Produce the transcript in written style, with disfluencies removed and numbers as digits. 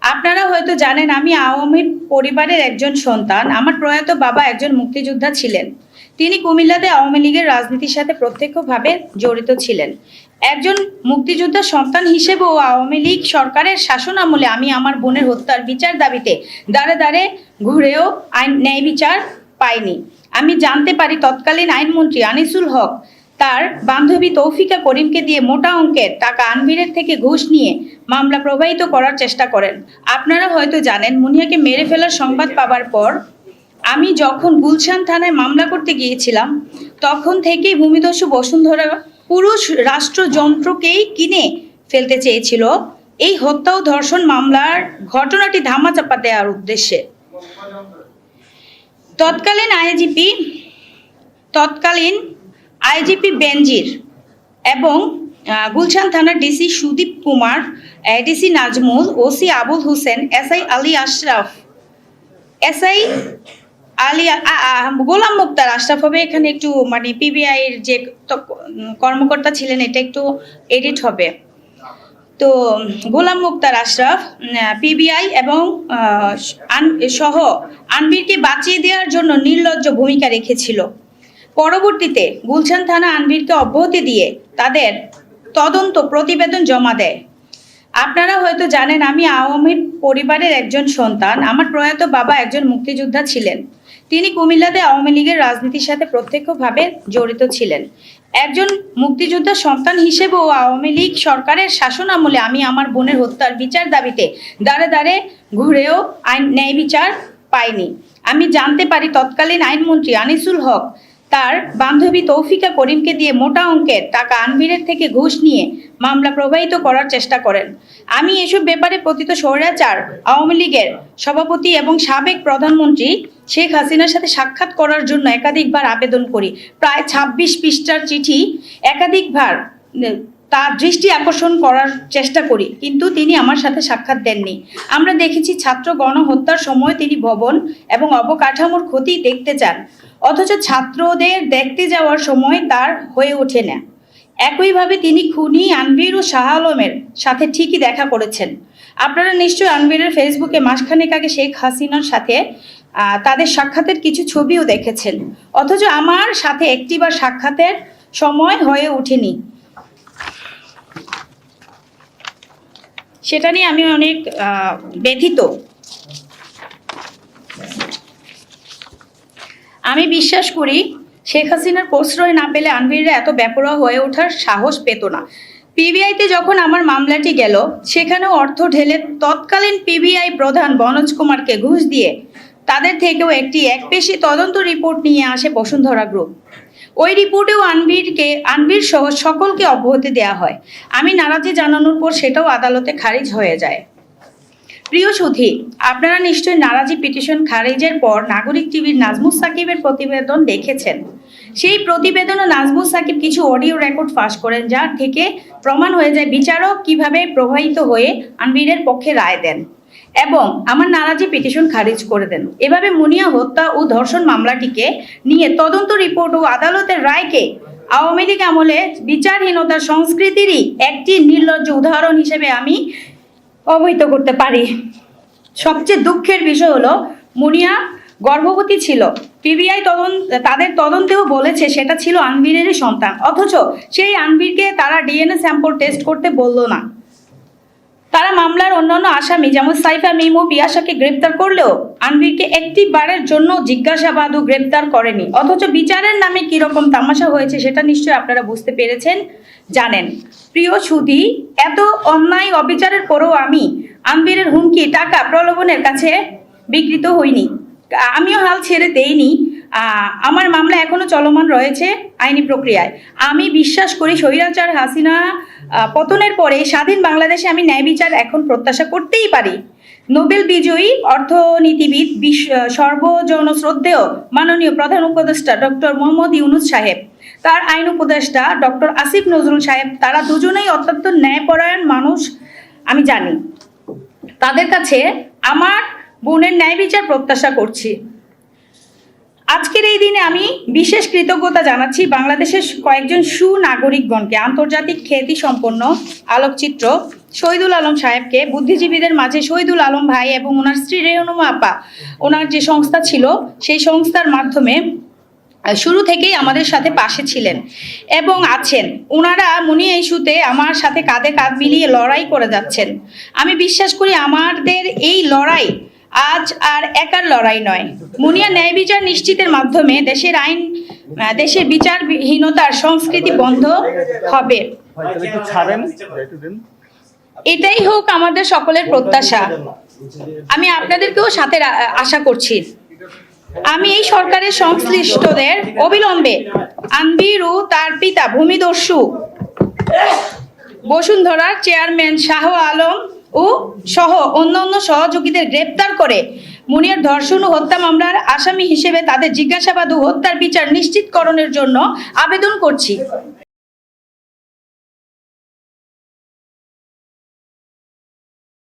আপনারা হয়তো জানেন আমি আওয়ামী পরিবারের একজন সন্তান। আমার প্রয়াত বাবা একজন মুক্তিযোদ্ধা ছিলেন। তিনি কুমিল্লাতে আওয়ামী লীগের রাজনীতির সাথে প্রত্যক্ষভাবে জড়িত ছিলেন। একজন মুক্তিযোদ্ধার সন্তান হিসেবেও আওয়ামী লীগ সরকারের শাসনামলে আমি আমার বোনের হত্যার বিচার দাবিতে দাঁড়ে দাঁড়ে ঘুরেও ন্যায় বিচার পাইনি। আমি জানতে পারি তৎকালীন আইনমন্ত্রী আনিসুল হক তার বান্ধবী তৌফিকা করিমকে দিয়ে মোটা অঙ্কের টাকা আনভিরের থেকে ঘুষ নিয়ে মামলা প্রবাহিত করার চেষ্টা করেন। আপনারা হয়তো জানেন মুনিয়াকে মেরে ফেলার সংবাদ পাওয়ার পর আমি যখন গুলশান থানায় মামলা করতে গিয়েছিলাম তখন থেকেই ভূমিদস্যু বসুন্ধরা পুরুষ রাষ্ট্রযন্ত্রকেই কিনে ফেলতে চেয়েছিল এই হত্যা ও ধর্ষণ মামলার ঘটনাটি ধামাচাপা দেওয়ার উদ্দেশ্যে। তৎকালীন আইজিপি বেনজির এবং গুলশান থানার DC Sudip Kumar, DC Nazmul, OC Abul Hossain, SI Ali Ashraf, SI Ali Golam Mukhtar Ashraf হবে এখানে একটু মানে পিবিআইয়ের যে কর্মকর্তা ছিলেন এটা একটু এডিট হবে। তো গোলাম মুক্তার আশরাফ পিবিআই এবং সহ আনভিরকে বাঁচিয়ে দেওয়ার জন্য নির্লজ্জ ভূমিকা রেখেছিল। পরবর্তীতে গুলশান থানা আনভিরকে অব্যাহতি দিয়ে তাদের তদন্ত প্রতিবেদন জমা দেয়। আপনারা হয়তো জানেন আমি আওয়ামী পরিবারের একজন সন্তান। আমার প্রয়াত বাবা একজন মুক্তিযোদ্ধা ছিলেন। তিনি কুমিল্লাতে আওয়ামী লীগের রাজনীতির সাথে প্রত্যক্ষভাবে জড়িত ছিলেন। একজন মুক্তিযোদ্ধার সন্তান হিসেবেও আওয়ামী লীগ সরকারের শাসনামলে আমি আমার বোনের হত্যার বিচার দাবিতে দাঁড়ে দাঁড়ে ঘুরেও ন্যায় বিচার পাইনি। আমি জানতে পারি তৎকালীন আইনমন্ত্রী আনিসুল হক তার বান্ধবী তৌফিকা করিমকে দিয়ে মোটা অঙ্কের টাকা আনভিরের থেকে ঘুষ নিয়ে মামলা প্রবাহিত করার চেষ্টা করেন। আমি এসব ব্যাপারে পতিত স্বৈরাচার আওয়ামী লীগের সভাপতি এবং সাবেক প্রধানমন্ত্রী শেখ হাসিনার সাথে সাক্ষাৎ করার জন্য একাধিকবার আবেদন করি। প্রায় ২৬ পৃষ্ঠার চিঠি একাধিকবার তার দৃষ্টি আকর্ষণ করার চেষ্টা করি, কিন্তু তিনি আমার সাথে সাক্ষাৎ দেননি। আমরা দেখেছি ছাত্র গণহত্যার সময় তিনি ভবন এবং অবকাঠামোর ক্ষতি দেখতে চান, অথচ ছাত্রদের দেখতে যাওয়ার সময় তার হয়ে ওঠে না। একইভাবে তিনি খুনি আনভির ও শাহ আলমের সাথে ঠিকই দেখা করেছেন। আপনারা নিশ্চয়ই আনভিরের ফেসবুকে মাসখানেক আগে শেখ হাসিনার সাথে তাদের সাক্ষাতের কিছু ছবিও দেখেছেন, অথচ আমার সাথে একটিবার সাক্ষাতের সময় হয়ে ওঠেনি। সেটা নিয়ে আমি অনেক ব্যথিত। আমি বিশ্বাস করি শেখ হাসিনার প্রশ্রয় না পেলে আনভিররা এত বেপরোয়া হয়ে ওঠার সাহস পেত না। পিবিআইতে যখন আমার মামলাটি গেল সেখানেও অর্থ ঢেলে তৎকালীন পিবিআই প্রধান বনোজ কুমারকে ঘুষ দিয়ে তাদের থেকেও একটি একপেশি তদন্ত রিপোর্ট নিয়ে আসে বসুন্ধরা গ্রুপ। ওই রিপোর্টেও আনভির সহ সকলকে অব্যাহতি দেওয়া হয়। আমি নারাজি জানানোর পর সেটাও আদালতে খারিজ হয়ে যায়। প্রিয় সুধী, আপনারা নিশ্চয়ই নারাজি পিটিশন খারিজের পর নাগরিক টিভির নাজমুস সাকিবের প্রতিবেদন দেখেছেন। সেই প্রতিবেদনে নাজমুস সাকিব কিছু অডিও রেকর্ড ফাঁস করেন, যার থেকে প্রমাণ হয়ে যায় বিচারক কিভাবে প্রভাবিত হয়ে আনভিরের পক্ষে রায় দেন এবং আমার নারাজি পিটিশন খারিজ করে দেন। এভাবে মুনিয়া হত্যা ও ধর্ষণ মামলাটিকে নিয়ে তদন্ত রিপোর্ট ও আদালতের রায়কে আওয়ামী লীগ আমলে বিচারহীনতার সংস্কৃতিরই একটি নির্লজ্জ উদাহরণ হিসেবে আমি অবহিত করতে পারি। সবচেয়ে দুঃখের বিষয় হলো মুনিয়া গর্ভবতী ছিল। পিবিআই তাদের তদন্তেও বলেছে সেটা ছিল আনভিরেরই সন্তান, অথচ সেই আনভিরকে তারা ডিএনএ স্যাম্পল টেস্ট করতে বলল না। তারা মামলার অন্যান্য আসামি যেমন সাইফা, মিম ও পিয়াসাকে গ্রেপ্তার করলেও আনভিরকে একটি বারের জন্য জিজ্ঞাসাবাদ ও গ্রেপ্তার করেনি। অথচ বিচারের নামে কিরকম তামাশা হয়েছে সেটা নিশ্চয়ই আপনারা বুঝতে পেরেছেন, জানেন। প্রিয় সুধী, এত অন্যায় অবিচারের পরেও আমি আনভিরের হুমকি, টাকা, প্রলোভনের কাছে বিকৃত হইনি। আমিও হাল ছেড়ে দেইনি। আমার মামলা এখনো চলমান রয়েছে আইনি প্রক্রিয়ায়। আমি বিশ্বাস করি স্বৈরাচার হাসিনা পতনের পরে স্বাধীন বাংলাদেশে আমি ন্যায় বিচার এখন প্রত্যাশা করতেই পারি। নোবেল বিজয়ী অর্থনীতিবিদ সর্বজনশ্রদ্ধেয় মাননীয় প্রধান উপদেষ্টা ডক্টর মোহাম্মদ ইউনুস সাহেব, তার আইন উপদেষ্টা ডক্টর আসিফ নজরুল সাহেব, তারা দুজনেই অত্যন্ত ন্যায়পরায়ণ মানুষ। আমি জানি তাদের কাছে আমার বোনের ন্যায় বিচার প্রত্যাশা করছি। আজকের এই দিনে আমি বিশেষ কৃতজ্ঞতা জানাচ্ছি বাংলাদেশের কয়েকজন সুনাগরিকগণকে। আন্তর্জাতিক খ্যাতিসম্পন্ন আলোকচিত্র শহীদুল আলম সাহেবকে, বুদ্ধিজীবীদের মাঝে শহীদুল আলম ভাই এবং ওনার স্ত্রী রেহনুমা আপা, ওনার যে সংস্থা ছিল সেই সংস্থার মাধ্যমে শুরু থেকেই আমাদের সাথে পাশে ছিলেন এবং আছেন। ওনারা মুনিয়া ইস্যুতে আমার সাথে কাঁধে কাঁধ মিলিয়ে লড়াই করে যাচ্ছেন। আমি বিশ্বাস করি আমাদের এই লড়াই আজ আর একার লড়াই নয়। মুনিয়া ন্যায় বিচার নিশ্চিতের মাধ্যমে দেশের বিচারহীনতার সংস্কৃতি বন্ধ হবে। এটাই হোক আমাদের সকলের প্রত্যাশা। আমি আপনাদেরকেও সাথে আশা করছি। আমি এই সরকারের সংশ্লিষ্টদের অবিলম্বে আনভির ও তার পিতা ভূমিদস্যু বসুন্ধরার চেয়ারম্যান শাহ আলম ও সহ অন্যান্য সহযোগীদের গ্রেপ্তার করে মুনিয়ার ধর্ষণ ও হত্যা মামলার আসামি হিসেবে তাদের জিজ্ঞাসাবাদ ও হত্যার বিচার নিশ্চিতকরণের জন্য আবেদন করছি।